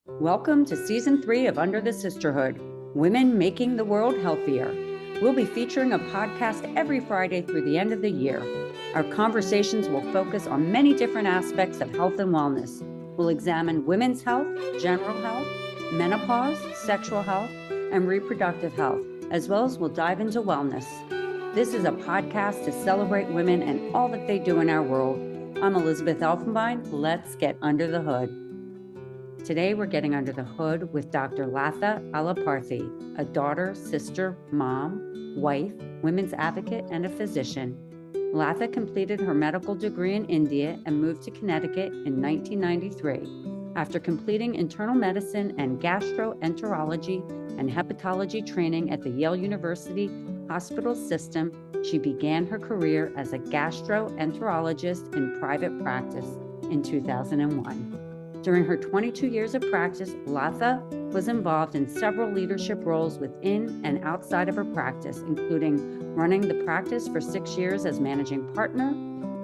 Welcome to Season 3 of Under the Sisterhood, Women Making the World Healthier. We'll be featuring a podcast every Friday through the end of the year. Our conversations will focus on many different aspects of health and wellness. We'll examine women's health, general health, menopause, sexual health, and reproductive health, as well as we'll dive into wellness. This is a podcast to celebrate women and all that they do in our world. I'm Elizabeth Elfenbein. Let's get under the hood. Today, we're getting under the hood with Dr. Latha Alaparthi, a daughter, sister, mom, wife, women's advocate, and a physician. Latha completed her medical degree in India and moved to Connecticut in 1993. After completing internal medicine and gastroenterology and hepatology training at the Yale University hospital system, she began her career as a gastroenterologist in private practice in 2001. During her 22 years of practice, Latha was involved in several leadership roles within and outside of her practice, including running the practice for 6 years as managing partner,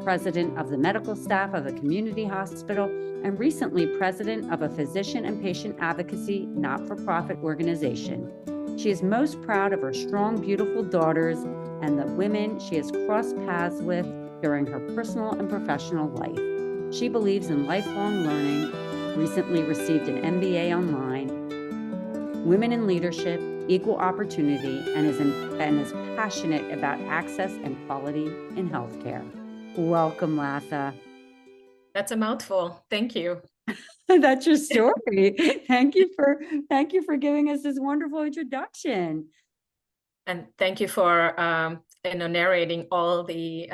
president of the medical staff of a community hospital, and recently president of a physician and patient advocacy not-for-profit organization. She is most proud of her strong, beautiful daughters and the women she has crossed paths with during her personal and professional life. She believes in lifelong learning, recently received an MBA online, women in leadership, equal opportunity, and is passionate about access and quality in healthcare. Welcome, Latha. That's a mouthful. Thank you. That's your story. Thank you for giving us this wonderful introduction. And thank you for narrating all the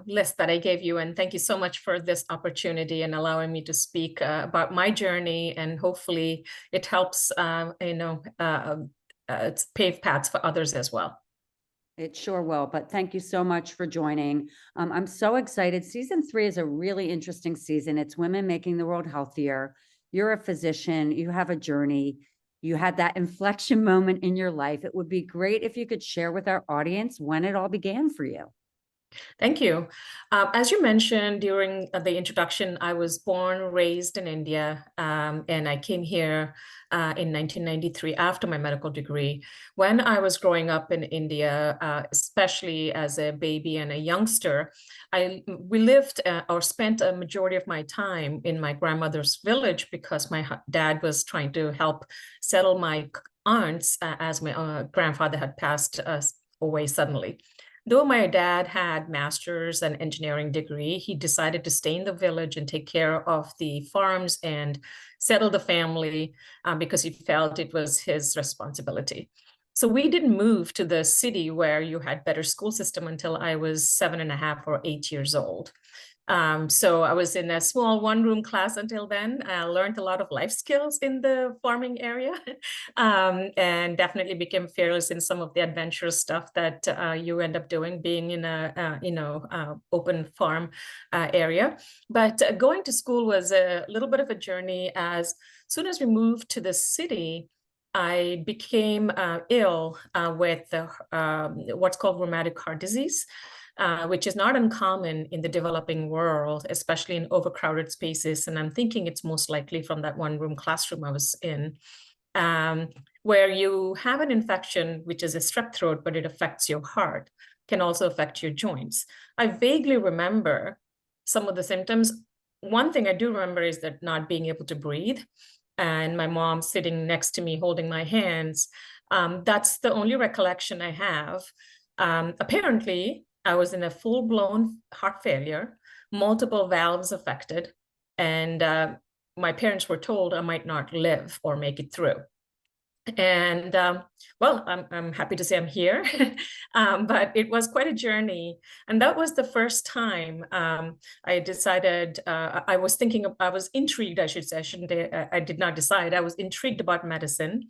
list that I gave you. And thank you so much for this opportunity and allowing me to speak about my journey. And hopefully it helps pave paths for others as well. It sure will, but thank you so much for joining. I'm so excited. Season 3 is a really interesting season. It's women making the world healthier. You're a physician, you have a journey. You had that inflection moment in your life. It would be great if you could share with our audience when it all began for you. Thank you. As you mentioned during the introduction, I was born, raised in India, and I came here in 1993 after my medical degree. When I was growing up in India, especially as a baby and a youngster, we lived or spent a majority of my time in my grandmother's village because my dad was trying to help settle my aunts as my grandfather had passed away suddenly. Though my dad had master's and engineering degree, he decided to stay in the village and take care of the farms and settle the family because he felt it was his responsibility. So we didn't move to the city where you had better school system until I was 7.5 or 8 years old. So I was in a small one-room class until then. I learned a lot of life skills in the farming area and definitely became fearless in some of the adventurous stuff that you end up doing being in a open farm area. But going to school was a little bit of a journey. As soon as we moved to the city, I became ill with what's called rheumatic heart disease. Which is not uncommon in the developing world, especially in overcrowded spaces. And I'm thinking it's most likely from that one-room classroom I was in, where you have an infection, which is a strep throat, but it affects your heart, can also affect your joints. I vaguely remember some of the symptoms. One thing I do remember is that not being able to breathe, and my mom sitting next to me holding my hands. That's the only recollection I have. Apparently, I was in a full-blown heart failure, multiple valves affected, and my parents were told I might not live or make it through. And well, I'm happy to say I'm here, but it was quite a journey. And that was the first time I decided, I was intrigued, I should say, I did not decide, I was intrigued about medicine.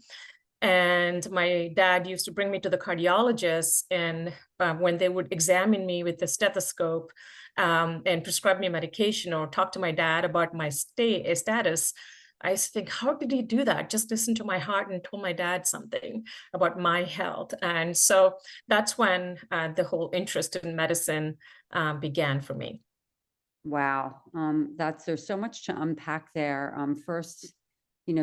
And my dad used to bring me to the cardiologist, and when they would examine me with the stethoscope and prescribe me medication or talk to my dad about my status, I used to think, how did he do that? Just listen to my heart and told my dad something about my health. And so that's when the whole interest in medicine began for me. Wow. There's so much to unpack there. First,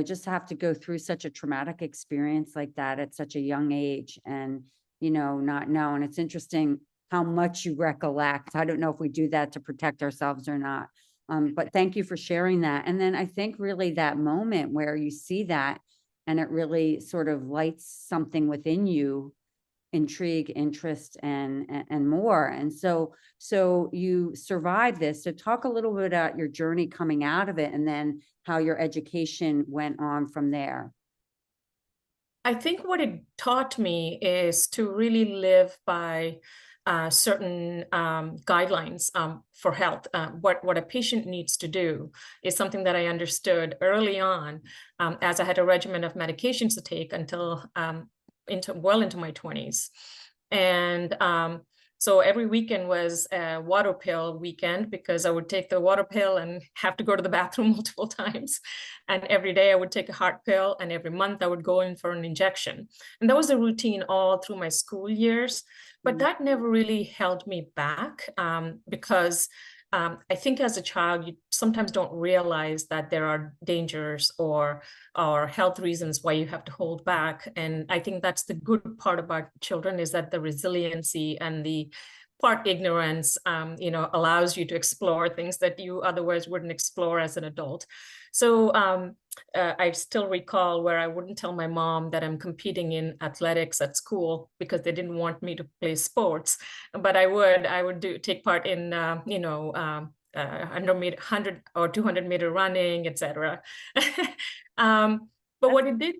just have to go through such a traumatic experience like that at such a young age and, not know. And it's interesting how much you recollect. I don't know if we do that to protect ourselves or not. But thank you for sharing that. And then I think really that moment where you see that and it really sort of lights something within you, intrigue, interest, and more. And so you survived this. So talk a little bit about your journey coming out of it and then how your education went on from there. I think what it taught me is to really live by certain guidelines for health. What a patient needs to do is something that I understood early on, as I had a regimen of medications to take until into my 20s. And so every weekend was a water pill weekend because I would take the water pill and have to go to the bathroom multiple times. And every day I would take a heart pill, and every month I would go in for an injection. And that was a routine all through my school years. But that never really held me back because I think as a child, you sometimes don't realize that there are dangers or health reasons why you have to hold back. And I think that's the good part about children, is that the resiliency and the part ignorance, allows you to explore things that you otherwise wouldn't explore as an adult. So I still recall where I wouldn't tell my mom that I'm competing in athletics at school because they didn't want me to play sports, but I would take part in 100 or 200 meter running, etc. But what it did,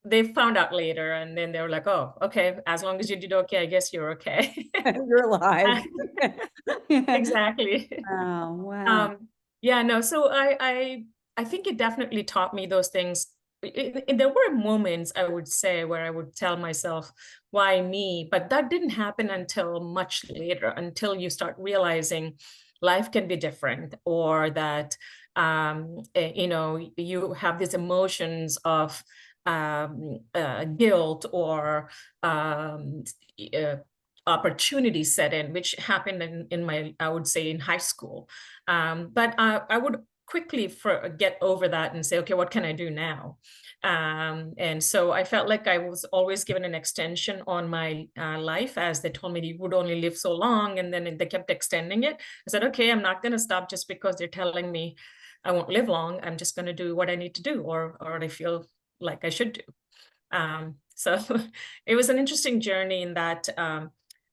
they found out later, and then they were like, "Oh, okay, as long as you did okay, I guess you're okay." You're alive. Exactly. Oh, wow. Yeah, no, so I think it definitely taught me those things. There were moments, I would say, where I would tell myself, why me? But that didn't happen until much later, until you start realizing life can be different, or that you have these emotions of guilt or opportunity set in, which happened in my, I would say, in high school. But I would quickly get over that and say, okay, what can I do now? And so I felt like I was always given an extension on my life, as they told me you would only live so long, and then they kept extending it. I said, okay, I'm not going to stop just because they're telling me I won't live long. I'm just going to do what I need to do, or I feel like I should do. So it was an interesting journey in that.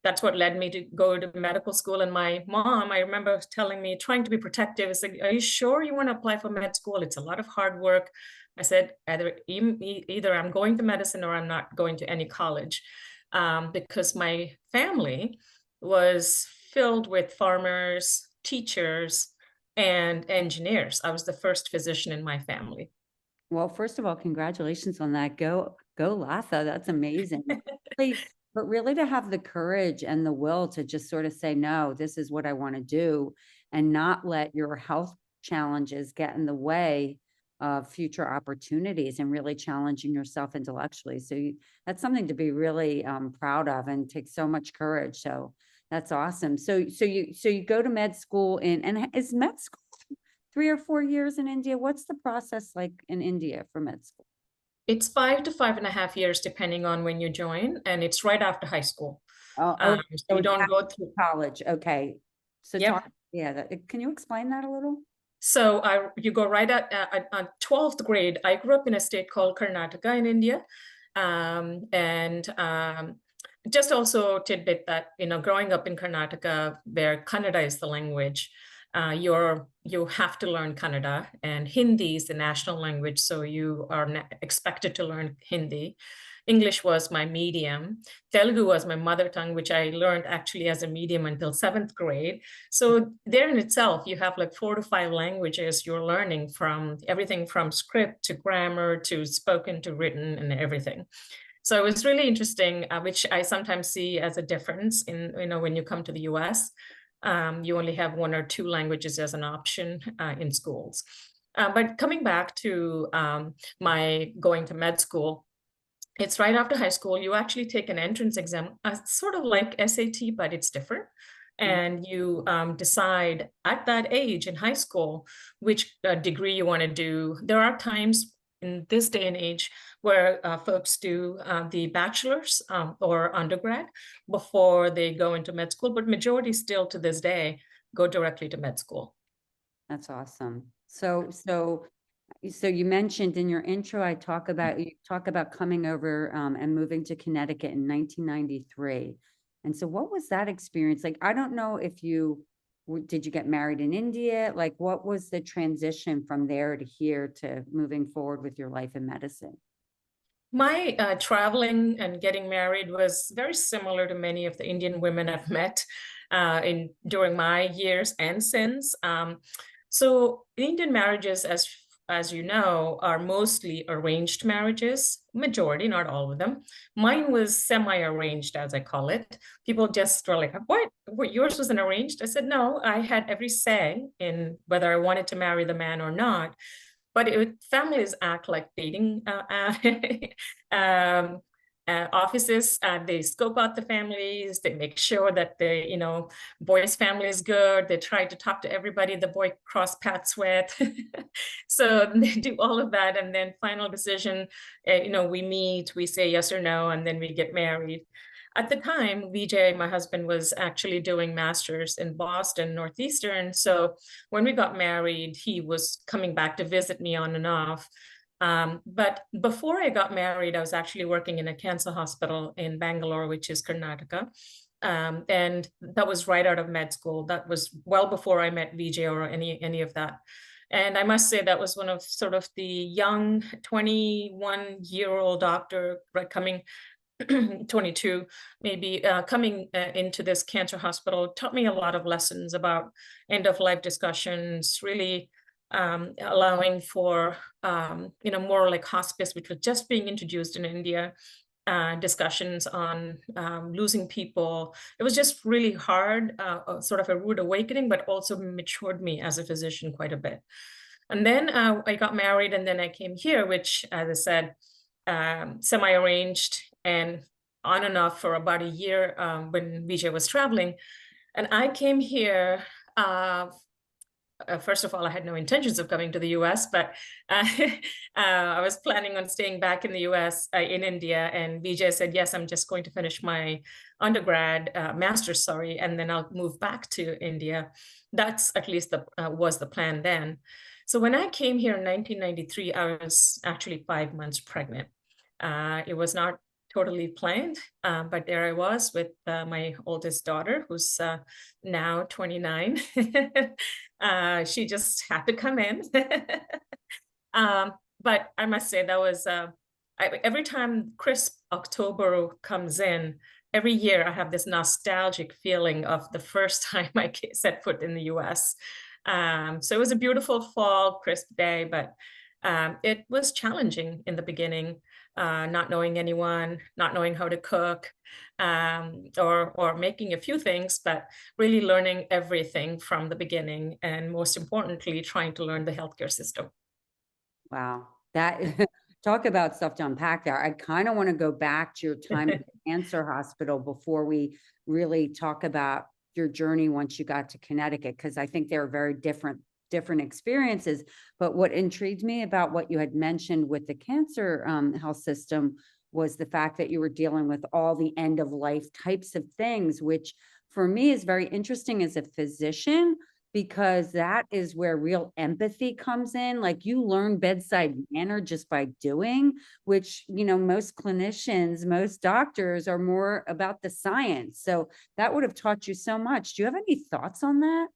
That's what led me to go to medical school. And my mom, I remember telling me, trying to be protective, is like, are you sure you want to apply for med school? It's a lot of hard work. I said, either I'm going to medicine or I'm not going to any college, because my family was filled with farmers, teachers, and engineers. I was the first physician in my family. Well, first of all, congratulations on that. Go Latha. That's amazing. But really to have the courage and the will to just sort of say, no, this is what I want to do, and not let your health challenges get in the way of future opportunities and really challenging yourself intellectually. So that's something to be really proud of, and takes so much courage. So that's awesome. So you go to med school and is med school 3 or 4 years in India? What's the process like in India for med school? It's 5 to 5.5 years, depending on when you join, and it's right after high school. So you don't go through college. Okay. So Yep. Can you explain that a little? So you go right at 12th grade. I grew up in a state called Karnataka in India. Just also tidbit that, growing up in Karnataka, where Kannada is the language, you have to learn Kannada, and Hindi is the national language, so you are expected to learn Hindi. English was my medium. Telugu was my mother tongue, which I learned actually as a medium until 7th grade. So there in itself, you have like 4 to 5 languages you're learning, from everything from script to grammar to spoken to written and everything. So it was really interesting, which I sometimes see as a difference in, when you come to the US. You only have 1 or 2 languages as an option in schools. But coming back to my going to med school, it's right after high school. You actually take an entrance exam, sort of like SAT, but it's different. and you decide at that age in high school which degree you want to do. There are times in this day and age where folks do the bachelor's or undergrad before they go into med school, but majority still to this day go directly to med school. That's awesome. So you mentioned in your intro, you talk about coming over and moving to Connecticut in 1993. And so what was that experience like? I don't know if did you get married in India? Like, what was the transition from there to here to moving forward with your life in medicine? My traveling and getting married was very similar to many of the Indian women I've met during my years and since. So Indian marriages, as you know, are mostly arranged marriages, majority, not all of them. Mine was semi-arranged, as I call it. People just were like, what, yours wasn't arranged? I said, no, I had every say in whether I wanted to marry the man or not. But families act like dating um, offices. They scope out the families. They make sure that the boy's family is good. They try to talk to everybody the boy cross paths with. So they do all of that, and then final decision. We meet, we say yes or no, and then we get married. At the time, Vijay, my husband, was actually doing master's in Boston, Northeastern. So when we got married, he was coming back to visit me on and off. But before I got married, I was actually working in a cancer hospital in Bangalore, which is Karnataka. And that was right out of med school. That was well before I met Vijay or any of that. And I must say that was one of sort of the young 21-year-old doctor coming 22 maybe coming into this cancer hospital taught me a lot of lessons about end of life discussions, really allowing for more like hospice, which was just being introduced in India, discussions on losing people. It was just really hard, sort of a rude awakening, but also matured me as a physician quite a bit. And then I got married, and then I came here, which, as I said, semi-arranged and on and off for about a year when Vijay was traveling. And I came here, first of all, I had no intentions of coming to the US, but I was planning on staying back in the US, in India. And Vijay said, yes, I'm just going to finish my undergrad, master's, sorry, and then I'll move back to India. That's at least was the plan then. So when I came here in 1993, I was actually 5 months pregnant. It was not totally planned, but there I was with my oldest daughter, who's now 29. She just had to come in. But I must say that was, every time crisp October comes in, every year I have this nostalgic feeling of the first time I set foot in the US. So it was a beautiful fall, crisp day, but it was challenging in the beginning, not knowing anyone, not knowing how to cook, or making a few things, but really learning everything from the beginning, and most importantly, trying to learn the healthcare system. Wow, that talk about stuff to unpack there. I kind of want to go back to your time at the cancer hospital before we really talk about your journey once you got to Connecticut, because I think they're very different experiences. But what intrigued me about what you had mentioned with the cancer health system was the fact that you were dealing with all the end of life types of things, which for me is very interesting as a physician, because that is where real empathy comes in. Like, you learn bedside manner just by doing, which, most clinicians, most doctors are more about the science. So that would have taught you so much. Do you have any thoughts on that?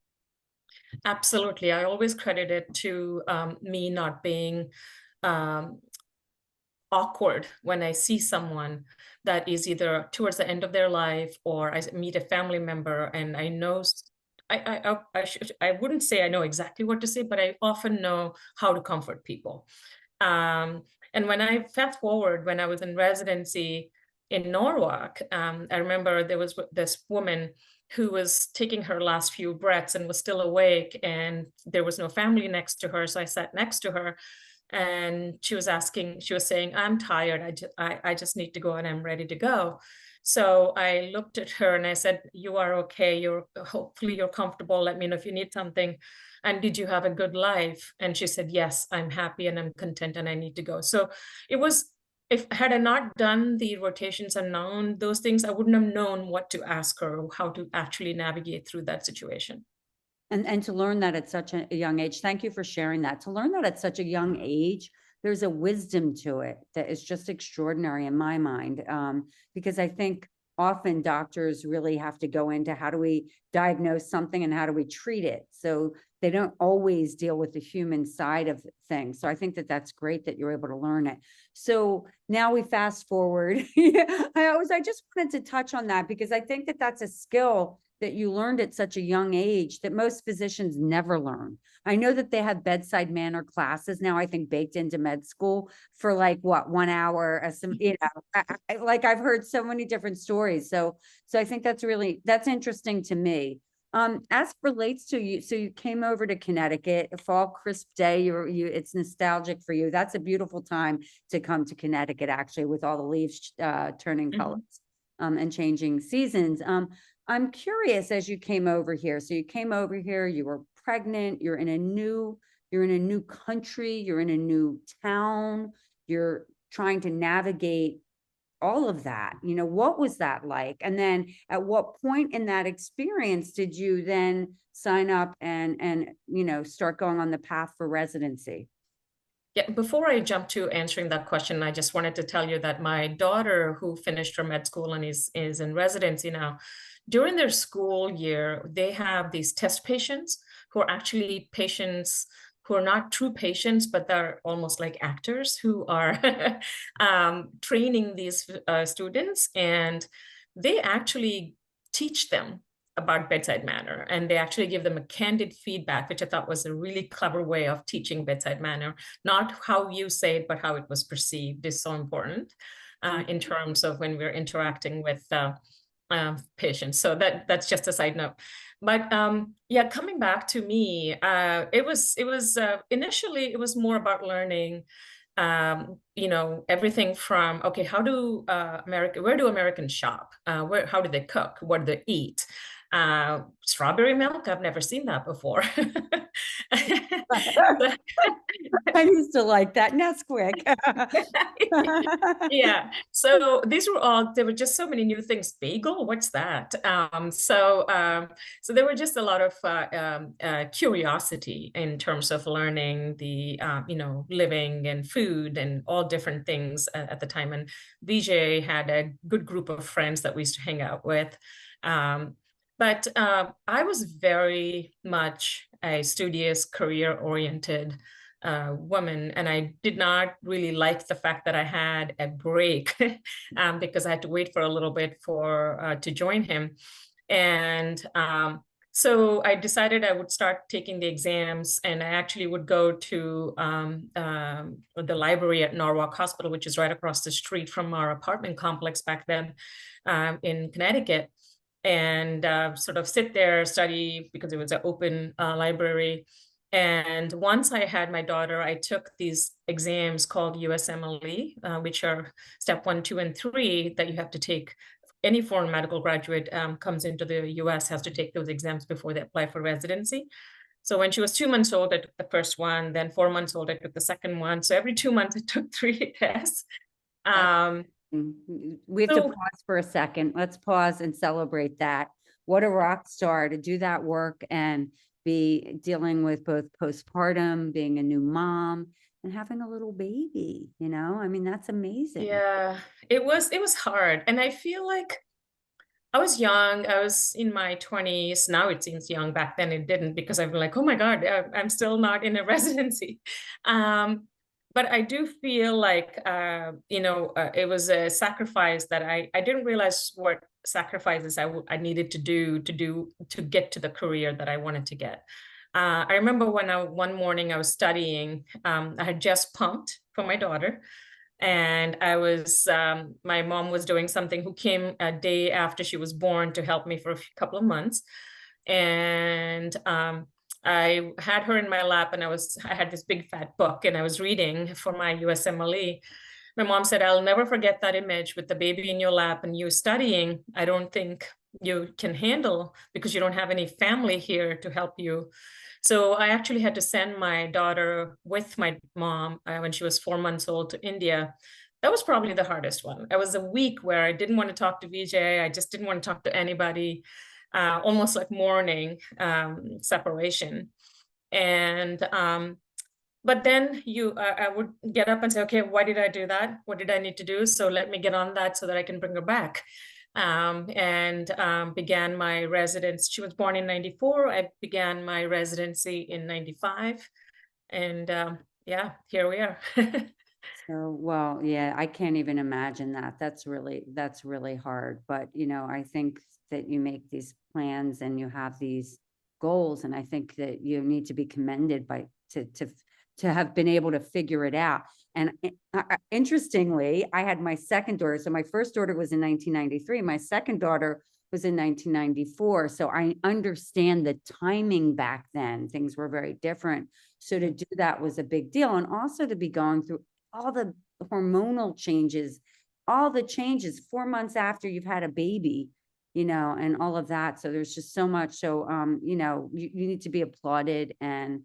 Absolutely. I always credit it to me not being awkward when I see someone that is either towards the end of their life, or I meet a family member and I know, I wouldn't say I know exactly what to say, but I often know how to comfort people. And when I fast forward, when I was in residency in Norwalk, I remember there was this woman who was taking her last few breaths and was still awake, and there was no family next to her. So I sat next to her, and she was saying, I'm tired. I just need to go and I'm ready to go. So I looked at her and I said, "You are okay. Hopefully you're comfortable. Let me know if you need something. And did you have a good life?" And she said, "Yes, I'm happy and I'm content and I need to go." So it was, if had I not done the rotations and known those things, I wouldn't have known what to ask her or how to actually navigate through that situation. And to learn that at such a young age, thank you for sharing that. To learn that at such a young age, there's a wisdom to it that is just extraordinary in my mind. Because I think often doctors really have to go into how do we diagnose something and how do we treat it. So they don't always deal with the human side of things. So I think that that's great that you're able to learn it. So now we fast forward. I just wanted to touch on that because I think that that's a skill that you learned at such a young age that most physicians never learn. I know that they have bedside manner classes now, I think baked into med school for like what, 1 hour, like I've heard so many different stories. So I think that's interesting to me. As relates to you, so you came over to Connecticut, a fall crisp day, it's nostalgic for you. That's a beautiful time to come to Connecticut, actually, with all the leaves turning colors and changing seasons. I'm curious, as you came over here, so you came over here, you were pregnant, you're in a new country, you're in a new town, you're trying to navigate all of that. What was that like? And then at what point in that experience did you then sign up and start going on the path for residency? Yeah, before I jump to answering that question, I just wanted to tell you that my daughter, who finished her med school and is in residency now, during their school year, they have these test patients who are actually patients who are not true patients, but they're almost like actors who are training these students, and they actually teach them about bedside manner, and they actually give them a candid feedback, which I thought was a really clever way of teaching bedside manner. Not how you say it, but how it was perceived is so important in terms of when we're interacting with patients. So that's just a side note. But yeah, coming back to me, it was initially it was more about learning everything from, okay, how do where do Americans shop? How do they cook? What do they eat? Strawberry milk, I've never seen that before. I used to like that Nesquik. Yeah. So there were just so many new things. Bagel, what's that? So there were just a lot of curiosity in terms of learning the, living and food and all different things at the time. And VJ had a good group of friends that we used to hang out with. But I was very much a studious, career-oriented woman, and I did not really like the fact that I had a break because I had to wait for a little bit to join him. And so I decided I would start taking the exams, and I actually would go to the library at Norwalk Hospital, which is right across the street from our apartment complex back then in Connecticut, and sort of sit there, study, because it was an open library. And once I had my daughter, I took these exams called USMLE, which are step 1, 2, and 3 that you have to take. Any foreign medical graduate comes into the US has to take those exams before they apply for residency. So when she was 2 months old, I took the first one. Then 4 months old, I took the second one. So every 2 months, I took 3 tests. We have to pause for a second. Let's pause and celebrate that. What a rock star to do that work and be dealing with both postpartum, being a new mom, and having a little baby. I mean, that's amazing. Yeah, it was hard. And I feel like I was young. I was in my 20s. Now it seems young. Back then it didn't, because I've been like, oh my God, I'm still not in a residency. But I do feel like, it was a sacrifice that I didn't realize what sacrifices I needed to do to get to the career that I wanted to get. I remember one morning I was studying. I had just pumped for my daughter, and my mom was doing something, who came a day after she was born to help me for a couple of months. And I had her in my lap, and I had this big fat book, and I was reading for my USMLE. My mom said, I'll never forget that image with the baby in your lap and you studying. I don't think you can handle because you don't have any family here to help you. So I actually had to send my daughter with my mom when she was 4 months old to India. That was probably the hardest one. It was a week where I didn't want to talk to VJ. I just didn't want to talk to anybody, almost like mourning separation. And but then I would get up and say, okay, why did I do that? What did I need to do? So let me get on that so that I can bring her back. And began my residence. She was born in 94. I began my residency in 95. And yeah, here we are. So, well, yeah, I can't even imagine that. That's really hard. But, I think that you make these plans and you have these goals, and I think that you need to be commended to have been able to figure it out. And interestingly, I had my second daughter. So my first daughter was in 1993. My second daughter was in 1994. So I understand the timing back then. Things were very different. So to do that was a big deal. And also to be going through all the hormonal changes, all the changes 4 months after you've had a baby, and all of that. So there's just so much. So, you need to be applauded. And,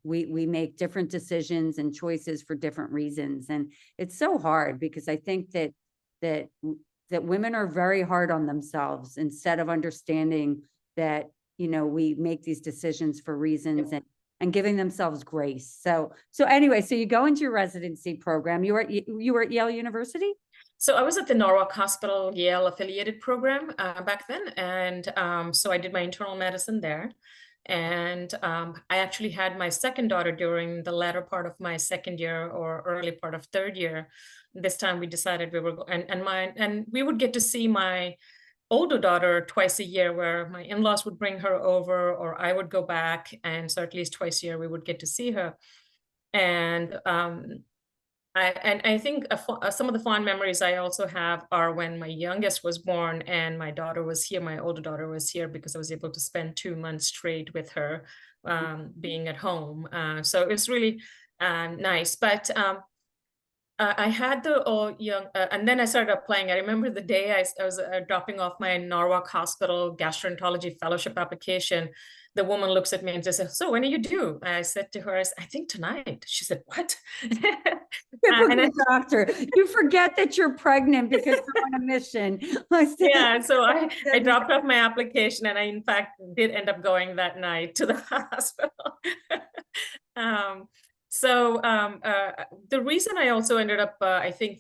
we make different decisions and choices for different reasons. And it's so hard because I think that women are very hard on themselves instead of understanding that, we make these decisions for reasons and giving themselves grace. So anyway, so you go into your residency program. You were at Yale University? So I was at the Norwalk Hospital Yale affiliated program back then. And so I did my internal medicine there. And I actually had my second daughter during the latter part of my second year or early part of third year. This time we decided we were, and we would get to see my older daughter twice a year, where my in-laws would bring her over or I would go back. And so at least twice a year we would get to see her. And I think some of the fond memories I also have are when my youngest was born and my daughter was here, my older daughter was here, because I was able to spend 2 months straight with her being at home. So it's really nice. But I had the young, and then I started applying. I remember the day I was dropping off my Norwalk Hospital gastroenterology fellowship application. The woman looks at me and just says, "So when are you due?" I said to her, "I think tonight." She said, "What?" Doctor, you forget that you're pregnant because you're on a mission. Yeah, so I dropped off my application, and I in fact did end up going that night to the hospital. The reason I also ended up, I think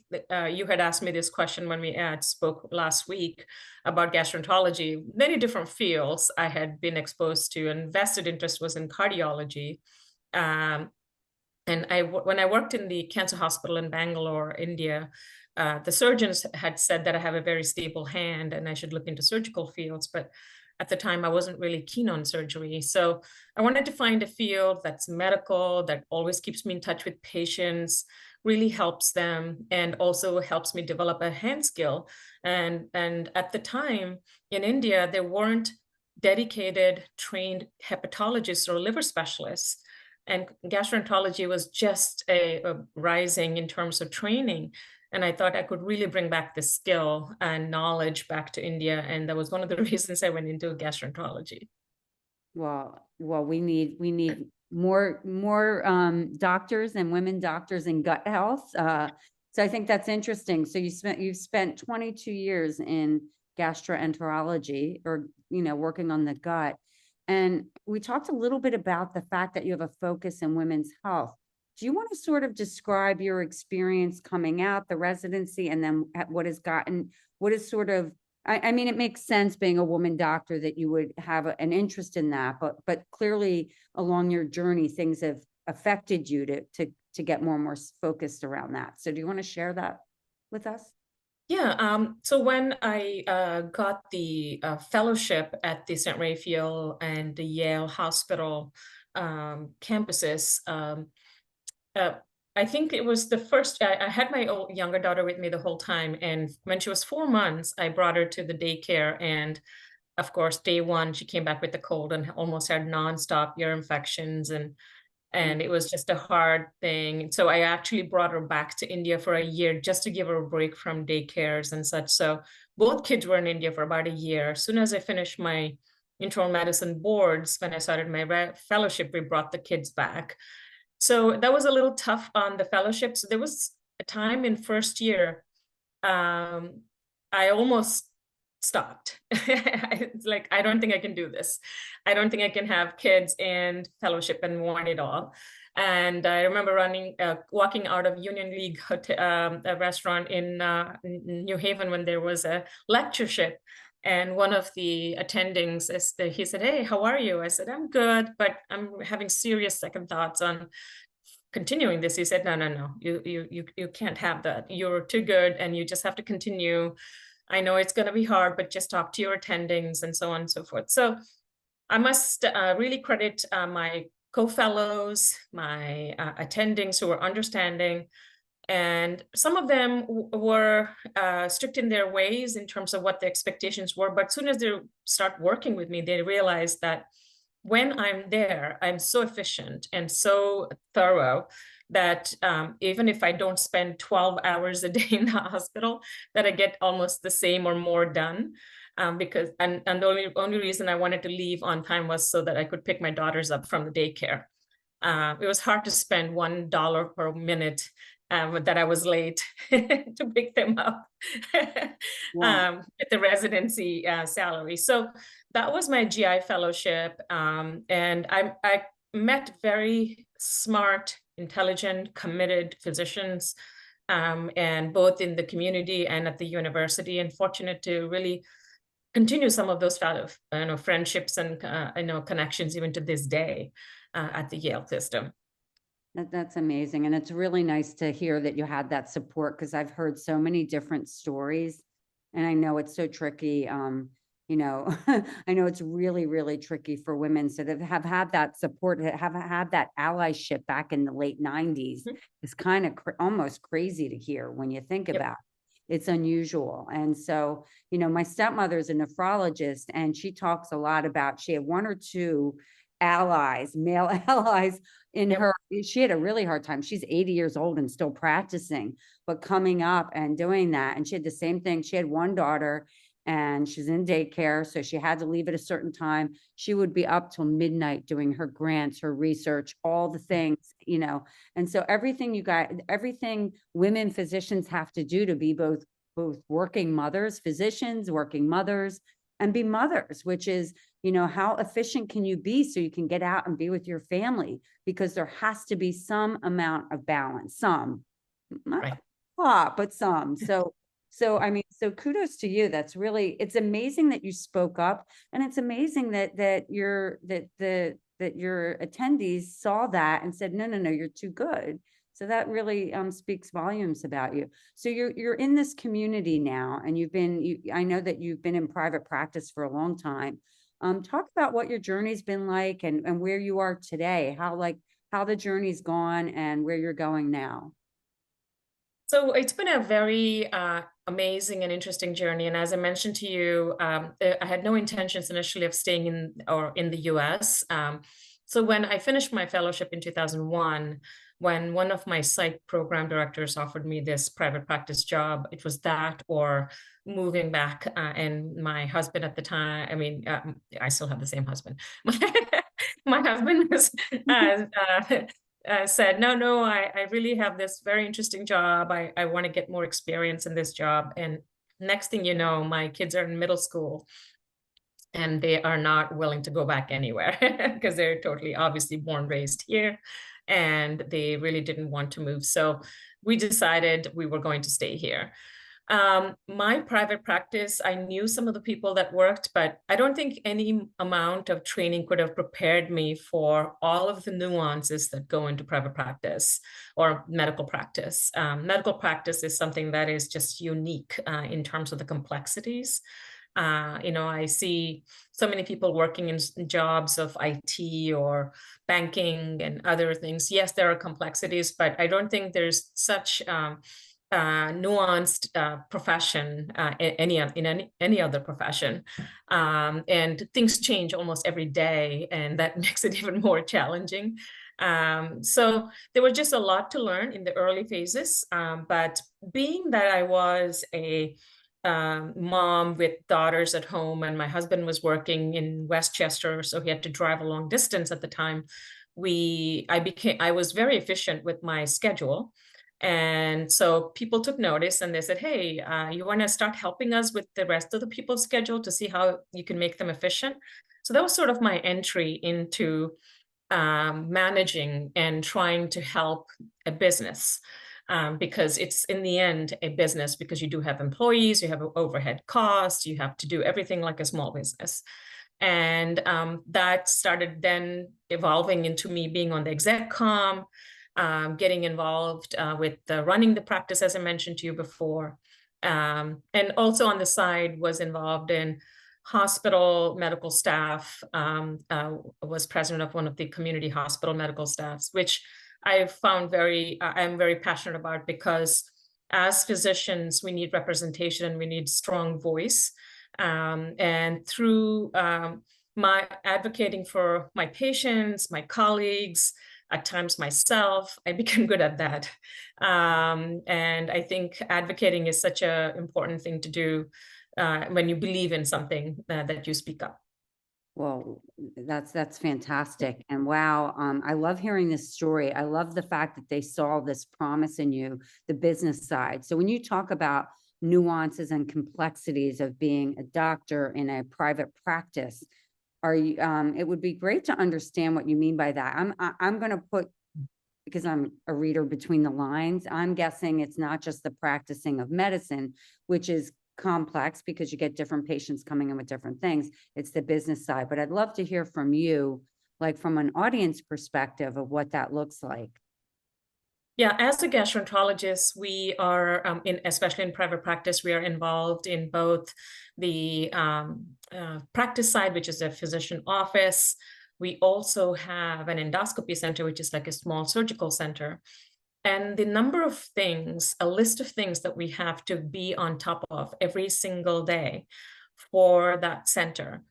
you had asked me this question when we spoke last week about gastroenterology. Many different fields I had been exposed to, and vested interest was in cardiology. And when I worked in the cancer hospital in Bangalore, India, the surgeons had said that I have a very stable hand and I should look into surgical fields. But at the time, I wasn't really keen on surgery. So I wanted to find a field that's medical, that always keeps me in touch with patients, really helps them, and also helps me develop a hand skill. And at the time in India, there weren't dedicated trained hepatologists or liver specialists. And gastroenterology was just a rising in terms of training. And I thought I could really bring back the skill and knowledge back to India. And that was one of the reasons I went into gastroenterology. Well, we need more doctors and women doctors in gut health. So I think that's interesting. So you've spent 22 years in gastroenterology, or working on the gut. And we talked a little bit about the fact that you have a focus in women's health. Do you want to sort of describe your experience coming out, the residency, and then what is sort of, I mean, it makes sense being a woman doctor that you would have an interest in that, but clearly along your journey, things have affected you to get more and more focused around that. So do you want to share that with us? Yeah, so when I got the fellowship at the St. Raphael and the Yale Hospital campuses, I think it was the first, I had my younger daughter with me the whole time. And when she was 4 months, I brought her to the daycare. And of course, day one, she came back with a cold and almost had nonstop ear infections. And and it was just a hard thing. So I actually brought her back to India for a year just to give her a break from daycares and such. So both kids were in India for about a year. As soon as I finished my internal medicine boards, when I started my fellowship, we brought the kids back. So that was a little tough on the fellowship. So there was a time in first year, I almost stopped. It's like, I don't think I can do this. I don't think I can have kids and fellowship and want it all. And I remember walking out of Union League Hotel, a restaurant in New Haven when there was a lectureship. And one of the attendings, he said, "Hey, how are you?" I said, "I'm good, but I'm having serious second thoughts on continuing this." He said, no, you can't have that. You're too good and you just have to continue. I know it's going to be hard, but just talk to your attendings and so on and so forth. So I must really credit my co-fellows, my attendings who were understanding. And some of them were strict in their ways in terms of what the expectations were. But as soon as they start working with me, they realize that when I'm there, I'm so efficient and so thorough that even if I don't spend 12 hours a day in the hospital, that I get almost the same or more done. Because the only reason I wanted to leave on time was so that I could pick my daughters up from the daycare. It was hard to spend $1 per minute that I was late to pick them up with the residency salary. So that was my GI fellowship. And I met very smart, intelligent, committed physicians, and both in the community and at the university, and fortunate to really continue some of those friendships and connections even to this day at the Yale system. That's amazing. And it's really nice to hear that you had that support, because I've heard so many different stories and I know it's so tricky. I know it's really, really tricky for women. So to have had that support, have had that allyship back in the late 90s is kind of almost crazy to hear when you think about it. It's unusual. And so, my stepmother's a nephrologist, and she talks a lot about, she had one or two allies, male allies in her. She had a really hard time. She's 80 years old and still practicing, but coming up and doing that. And she had the same thing. She had one daughter and she's in daycare, so she had to leave at a certain time. She would be up till midnight doing her grants, her research, all the things, and so everything women physicians have to do to be both working mothers, physicians, working mothers, and be mothers, which is, how efficient can you be so you can get out and be with your family? Because there has to be some amount of balance, not a lot, but some. So kudos to you. That's really, it's amazing that you spoke up, and it's amazing that your attendees saw that and said, no, you're too good. So that really speaks volumes about you. So you're in this community now, and I know that you've been in private practice for a long time. Talk about what your journey's been like, and where you are today, how the journey's gone and where you're going now. So it's been a very amazing and interesting journey. And as I mentioned to you, I had no intentions initially of staying in the US. So when I finished my fellowship in 2001, when one of my psych program directors offered me this private practice job, it was that or moving back. And my husband at the time, I still have the same husband. My husband was said, no, I really have this very interesting job. I want to get more experience in this job. And next thing you know, my kids are in middle school and they are not willing to go back anywhere because they're totally obviously born, raised here, and they really didn't want to move. So we decided we were going to stay here. My private practice, I knew some of the people that worked, but I don't think any amount of training could have prepared me for all of the nuances that go into private practice or medical practice. Medical practice is something that is just unique in terms of the complexities. I see so many people working in jobs of IT or banking and other things. Yes, there are complexities, but I don't think there's such nuanced profession in any other profession, and things change almost every day, and that makes it even more challenging. So there was just a lot to learn in the early phases. But being that I was a mom with daughters at home, and my husband was working in Westchester, so he had to drive a long distance at the time. I was very efficient with my schedule. And so people took notice and they said, hey, you want to start helping us with the rest of the people's schedule to see how you can make them efficient? So that was sort of my entry into managing and trying to help a business. Because it's in the end a business, because you do have employees, you have overhead costs, you have to do everything like a small business. And that started then evolving into me being on the exec com, getting involved with running the practice, as I mentioned to you before. And also on the side was involved in hospital medical staff, was president of one of the community hospital medical staffs, which I found I'm very passionate about, because as physicians, we need representation, we need strong voice. And through my advocating for my patients, my colleagues, at times myself, I became good at that. And I think advocating is such an important thing to do when you believe in something that you speak up. Well, that's fantastic. And wow, I love hearing this story. I love the fact that they saw this promise in you, the business side. So when you talk about nuances and complexities of being a doctor in a private practice, are you, it would be great to understand what you mean by that. I'm going to put, because I'm a reader between the lines, I'm guessing it's not just the practicing of medicine, which is complex because you get different patients coming in with different things. It's the business side, but I'd love to hear from you, like from an audience perspective of what that looks like. Yeah, as a gastroenterologist, we are, especially in private practice, we are involved in both the practice side, which is a physician office. We also have an endoscopy center, which is like a small surgical center. And the number of things, a list of things that we have to be on top of every single day for that center,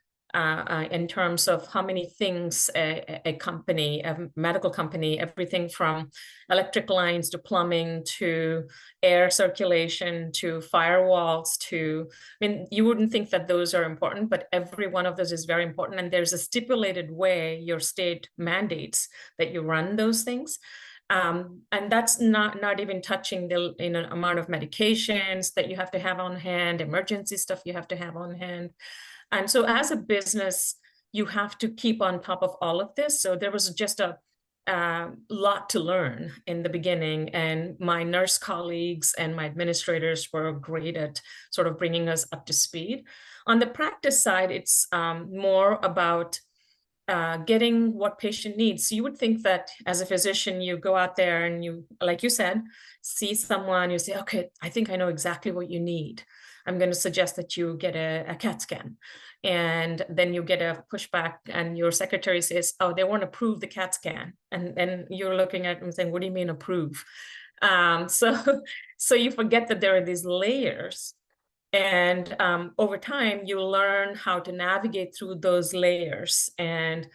in terms of how many things a company, a medical company, everything from electric lines to plumbing to air circulation to firewalls to, I mean, you wouldn't think that those are important, but every one of those is very important. And there's a stipulated way your state mandates that you run those things. And that's not even touching the amount of medications that you have to have on hand, emergency stuff you have to have on hand. And so as a business, you have to keep on top of all of this. So there was just a lot to learn in the beginning, and my nurse colleagues and my administrators were great at sort of bringing us up to speed. On the practice side, it's more about getting what patient needs. So you would think that as a physician, you go out there and you, like you said, see someone, you say, okay, I think I know exactly what you need. I'm going to suggest that you get a CAT scan. And then you get a pushback and your secretary says, oh, they won't approve the CAT scan. And then you're looking at them saying, what do you mean approve? So you forget that there are these layers. And over time, you learn how to navigate through those layers, and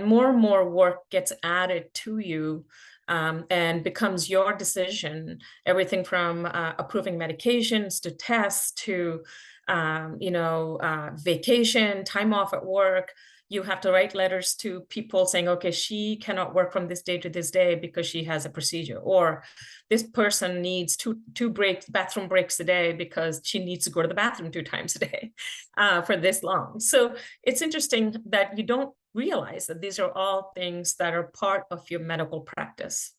more work gets added to you, and becomes your decision. Everything from approving medications to tests to vacation, time off at work. You have to write letters to people saying, okay, she cannot work from this day to this day because she has a procedure, or this person needs two bathroom breaks a day because she needs to go to the bathroom 2 times a day for this long. So it's interesting that you don't realize that these are all things that are part of your medical practice.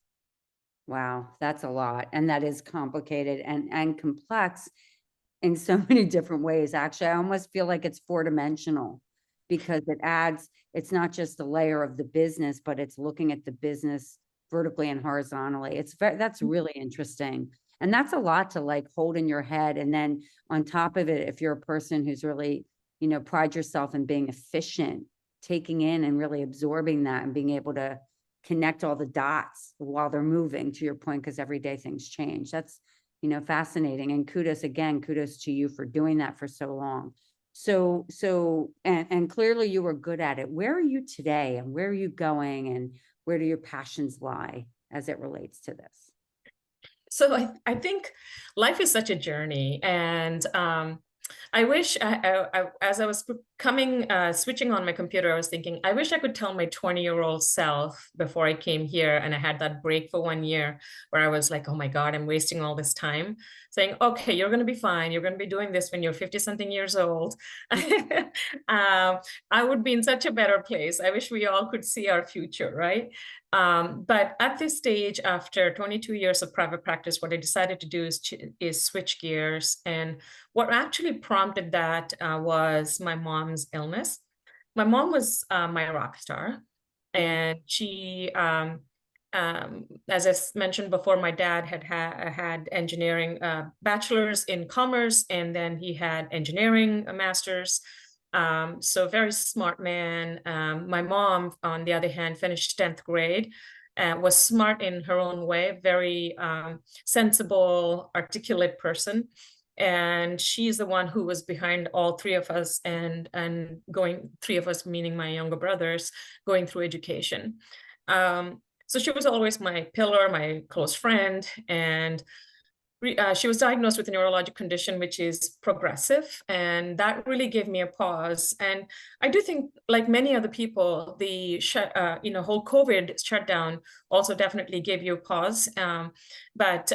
Wow, that's a lot. And that is complicated and complex in so many different ways. Actually, I almost feel like it's 4-dimensional, because it's not just a layer of the business, but it's looking at the business vertically and horizontally. That's really interesting. And that's a lot to like hold in your head. And then on top of it, if you're a person who's really, pride yourself in being efficient, taking in and really absorbing that and being able to connect all the dots while they're moving, to your point, because every day things change. That's, fascinating. And kudos to you for doing that for so long. So, and clearly you were good at it. Where are you today and where are you going? And where do your passions lie as it relates to this? So I think life is such a journey, and I wish as I was switching on my computer, I was thinking, I wish I could tell my 20-year-old self before I came here and I had that break for 1 year where I was like, oh my God, I'm wasting all this time, saying, okay, you're going to be fine. You're going to be doing this when you're 50 something years old. I would be in such a better place. I wish we all could see our future, right? But at this stage, after 22 years of private practice, what I decided to do is switch gears. And what actually prompted that was my mom's illness. My mom was my rock star, and she, as I mentioned before, my dad had engineering bachelor's in commerce, and then he had engineering master's. So very smart man. My mom, on the other hand, finished 10th grade, was smart in her own way, very sensible, articulate person. And she's the one who was behind all three of us and three of us, meaning my younger brothers, going through education. So she was always my pillar, my close friend, and she was diagnosed with a neurologic condition which is progressive, and that really gave me a pause. And I do think, like many other people, the whole COVID shutdown also definitely gave you a pause. But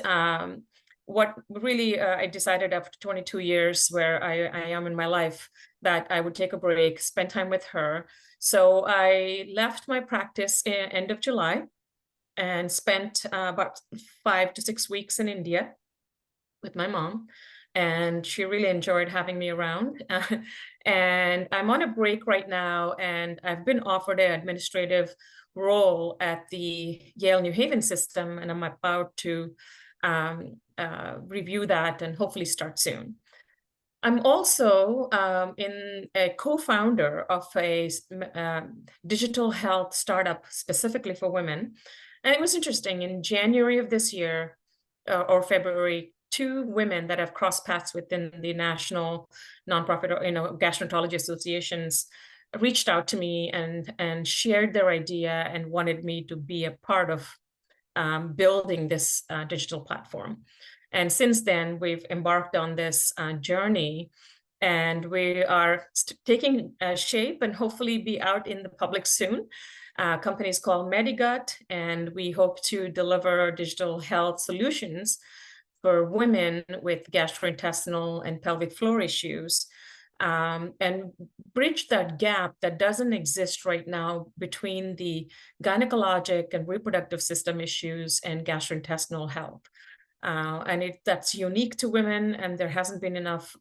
what really I decided after 22 years where I am in my life, that I would take a break, spend time with her. So I left my practice end of July and spent about 5 to 6 weeks in India with my mom, and she really enjoyed having me around. And I'm on a break right now, and I've been offered an administrative role at the Yale New Haven system, and I'm about to review that and hopefully start soon. I'm also in a co-founder of a digital health startup specifically for women. And it was interesting, in January of this year, or February, 2 women that have crossed paths within the national nonprofit, gastroenterology associations reached out to me and shared their idea and wanted me to be a part of building this digital platform. And since then, we've embarked on this journey, and we are taking shape and hopefully be out in the public soon. Company is called MediGut, and we hope to deliver digital health solutions for women with gastrointestinal and pelvic floor issues, and bridge that gap that doesn't exist right now between the gynecologic and reproductive system issues and gastrointestinal health. And that's unique to women, and there hasn't been enough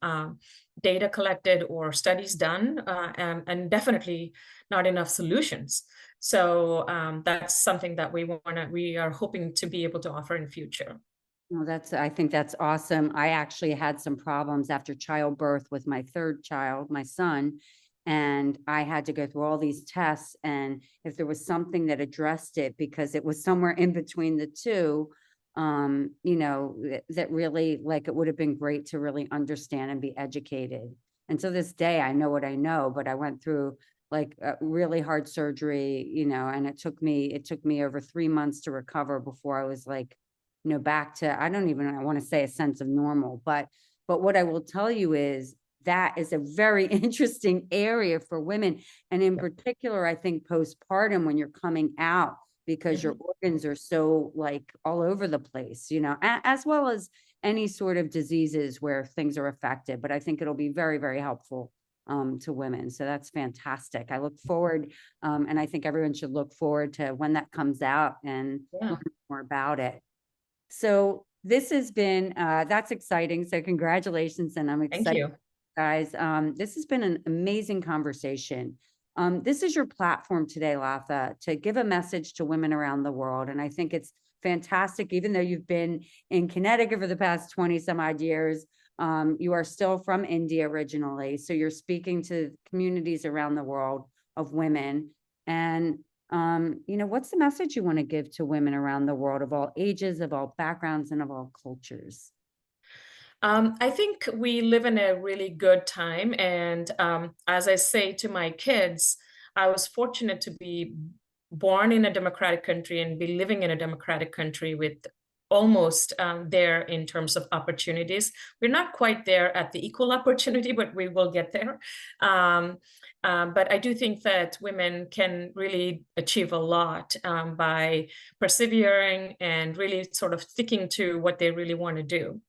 data collected or studies done, and definitely not enough solutions. So that's something that we are hoping to be able to offer in future. Well, I think that's awesome. I actually had some problems after childbirth with my third child, my son, and I had to go through all these tests. And if there was something that addressed it, because it was somewhere in between the two, that really, like, it would have been great to really understand and be educated. And so this day, I know what I know, but I went through like a really hard surgery, and it took me over 3 months to recover before I was like, back to, I want to say a sense of normal, but what I will tell you is that is a very interesting area for women. And in particular, I think postpartum, when you're coming out, because your organs are so like all over the place, as well as any sort of diseases where things are affected. But I think it'll be very, very helpful to women. So that's fantastic. I look forward, and I think everyone should look forward to when that comes out and learn more about it. So this has been, that's exciting. So congratulations. And I'm excited. Thank you, guys. This has been an amazing conversation. This is your platform today, Latha, to give a message to women around the world. And I think it's fantastic. Even though you've been in Connecticut for the past 20 some odd years, you are still from India originally. So you're speaking to communities around the world of women. And what's the message you want to give to women around the world of all ages, of all backgrounds, and of all cultures? I think we live in a really good time. And as I say to my kids, I was fortunate to be born in a democratic country and be living in a democratic country with almost there in terms of opportunities. We're not quite there at the equal opportunity, but we will get there. But I do think that women can really achieve a lot by persevering and really sort of sticking to what they really want to do.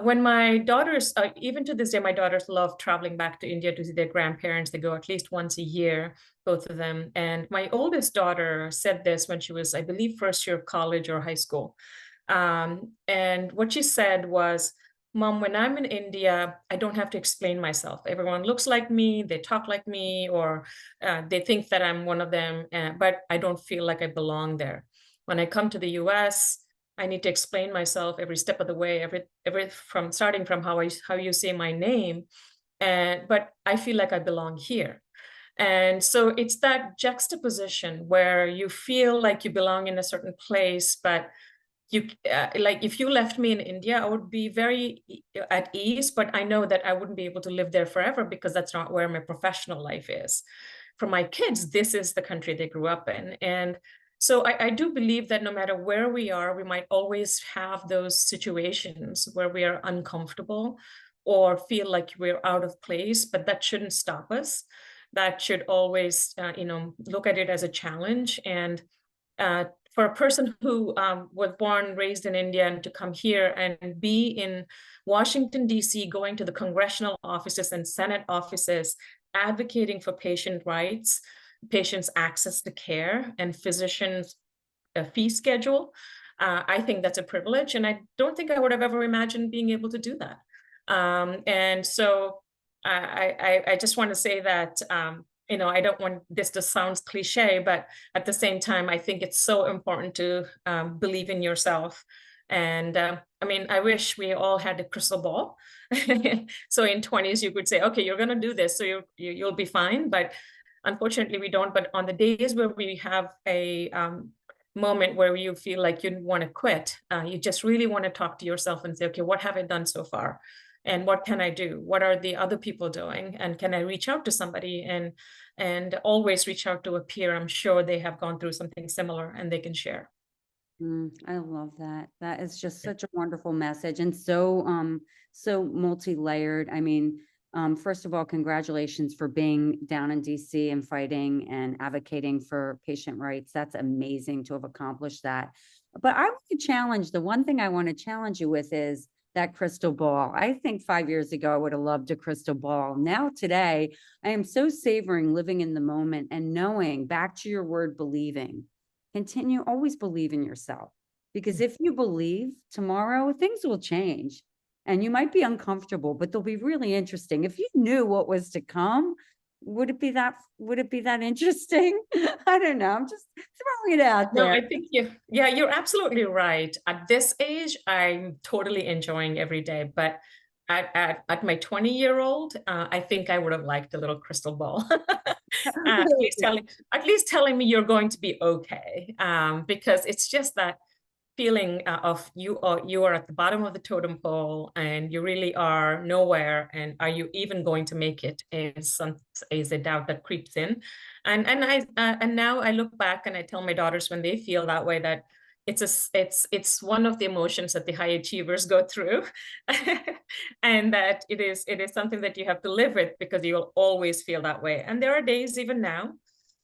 When my daughters, even to this day, my daughters love traveling back to India to see their grandparents. They go at least once a year, both of them. And my oldest daughter said this when she was, I believe, first year of college or high school. And what she said was, Mom, when I'm in India, I don't have to explain myself. Everyone looks like me, they talk like me, or they think that I'm one of them, but I don't feel like I belong there. When I come to the US, I need to explain myself every step of the way, every from starting from how you say my name, but I feel like I belong here. And so it's that juxtaposition where you feel like you belong in a certain place, but you like if you left me in India, I would be very at ease, but I know that I wouldn't be able to live there forever because that's not where my professional life is. For my kids, this is the country they grew up in. And so I do believe that no matter where we are, we might always have those situations where we are uncomfortable or feel like we're out of place, but that shouldn't stop us. That should always, look at it as a challenge. And for a person who was born, raised in India, and to come here and be in Washington, D.C., going to the congressional offices and Senate offices, advocating for patient rights, patients' access to care, and physicians' fee schedule, I think that's a privilege. And I don't think I would have ever imagined being able to do that. And so I just want to say that, I don't want this to sound cliche, but at the same time, I think it's so important to believe in yourself. And I wish we all had a crystal ball. So in 20s, you could say, okay, you're going to do this, so you'll be fine. But unfortunately, we don't. But on the days where we have a moment where you feel like you want to quit, you just really want to talk to yourself and say, okay, what have I done so far? And what can I do? What are the other people doing? And can I reach out to somebody? And always reach out to a peer. I'm sure they have gone through something similar and they can share. I love that. That is just such a wonderful message, and so multi-layered. First of all, congratulations for being down in DC and fighting and advocating for patient rights. That's amazing to have accomplished that. But I want to challenge, the one thing I want to challenge you with is that crystal ball. I think 5 years ago, I would have loved a crystal ball. Now, today, I am so savoring living in the moment and knowing, back to your word, believing. Continue, always believe in yourself, because if you believe, tomorrow things will change and you might be uncomfortable, but they'll be really interesting. If you knew what was to come, would it be that interesting? I don't know. I'm just throwing it out there. No, I think you're absolutely right. At this age, I'm totally enjoying every day. But at my 20-year-old, I think I would have liked a little crystal ball. At least telling me you're going to be okay. Because it's just that feeling of you are at the bottom of the totem pole and you really are nowhere, and are you even going to make it, is a doubt that creeps in. And now I look back and I tell my daughters when they feel that way that it's one of the emotions that the high achievers go through. And that it is something that you have to live with, because you'll always feel that way. And there are days even now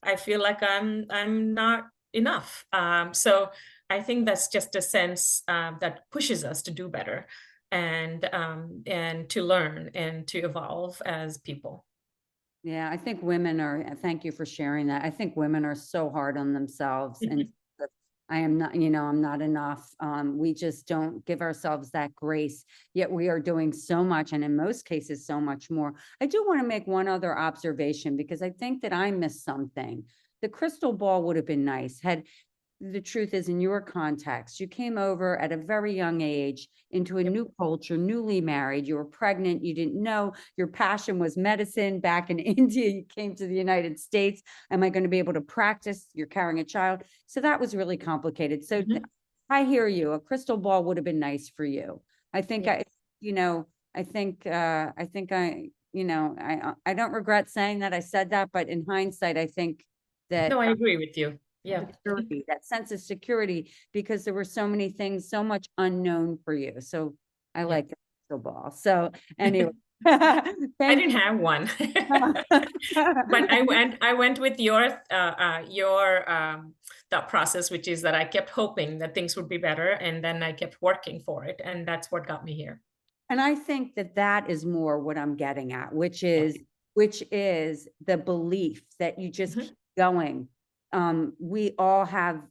I feel like I'm not enough. So I think that's just a sense that pushes us to do better and to learn and to evolve as people. Yeah, I think women are, thank you for sharing that. I think women are so hard on themselves, and I am not, I'm not enough. We just don't give ourselves that grace, yet we are doing so much, and in most cases, so much more. I do want to make one other observation, because I think that I missed something. The crystal ball would have been nice had, the truth is, in your context, you came over at a very young age into a new culture, newly married, you were pregnant, you didn't know, your passion was medicine back in India, you came to the United States. Am I going to be able to practice? You're carrying a child. So that was really complicated. So I hear you. A crystal ball would have been nice for you. I think I don't regret saying that I said that, but in hindsight, I think that No, I agree with you. Yeah. security, that sense of security, because there were so many things, so much unknown for you. So I like the crystal ball. So anyway, I thank didn't have one, but I went with your thought process, which is that I kept hoping that things would be better, and then I kept working for it, and that's what got me here. And I think that that is more what I'm getting at, which Yeah. is the belief that you just Mhm. keep going. We all have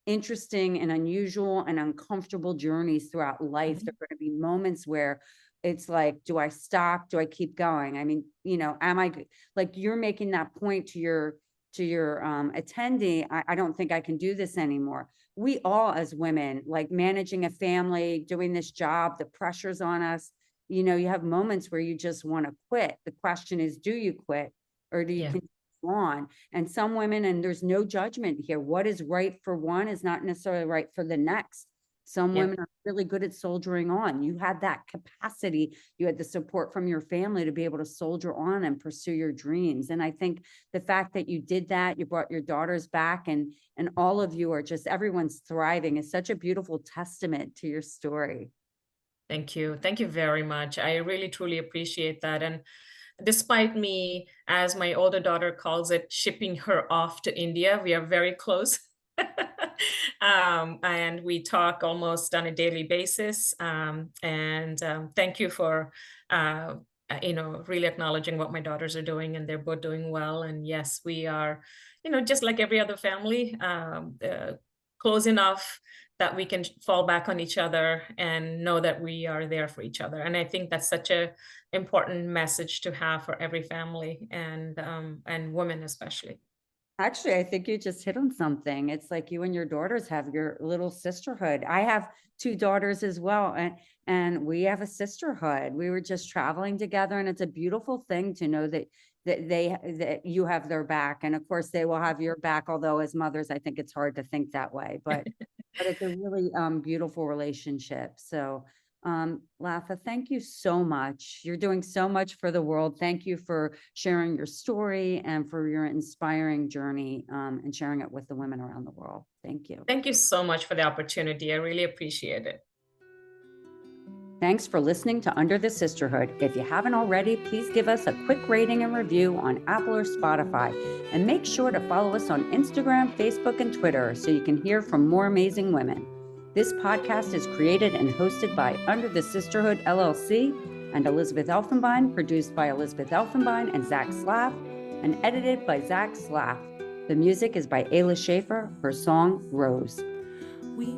interesting and unusual and uncomfortable journeys throughout life. Mhm. There are going to be moments where it's like, do I stop? Do I keep going? I mean, am I like you're making that point to your attendee? I don't think I can do this anymore. We all, as women, like managing a family, doing this job, the pressure's on us. You have moments where you just want to quit. The question is, do you quit or do you Yeah. continue on? And some women, and there's no judgment here, what is right for one is not necessarily right for the next. Some Yeah. women are really good at soldiering on. You had that capacity, you had the support from your family to be able to soldier on and pursue your dreams. And I think the fact that you did that, you brought your daughters back, and all of you are just, everyone's thriving, is such a beautiful testament to your story. Thank you. Thank you very much. I really, truly appreciate that. And despite me, as my older daughter calls it, shipping her off to India, we are very close. And we talk almost on a daily basis. Thank you for, really acknowledging what my daughters are doing, and they're both doing well. And yes, we are, just like every other family, close enough that we can fall back on each other and know that we are there for each other. And I think that's such a important message to have for every family, and women especially. Actually, I think you just hit on something. It's like you and your daughters have your little sisterhood. I have two daughters as well, and we have a sisterhood. We were just traveling together, and it's a beautiful thing to know that you have their back, and of course they will have your back. Although as mothers, I think it's hard to think that way, but it's a really beautiful relationship. So Latha, thank you so much. You're doing so much for the world. Thank you for sharing your story and for your inspiring journey, and sharing it with the women around the world. Thank you. Thank you so much for the opportunity. I really appreciate it. Thanks for listening to Under the Sisterhood. If you haven't already, please give us a quick rating and review on Apple or Spotify. And make sure to follow us on Instagram, Facebook, and Twitter so you can hear from more amazing women. This podcast is created and hosted by Under the Sisterhood LLC and Elizabeth Elfenbein, produced by Elizabeth Elfenbein and Zach Slaff, and edited by Zach Slaff. The music is by Ayla Schaefer, her song, Rose. We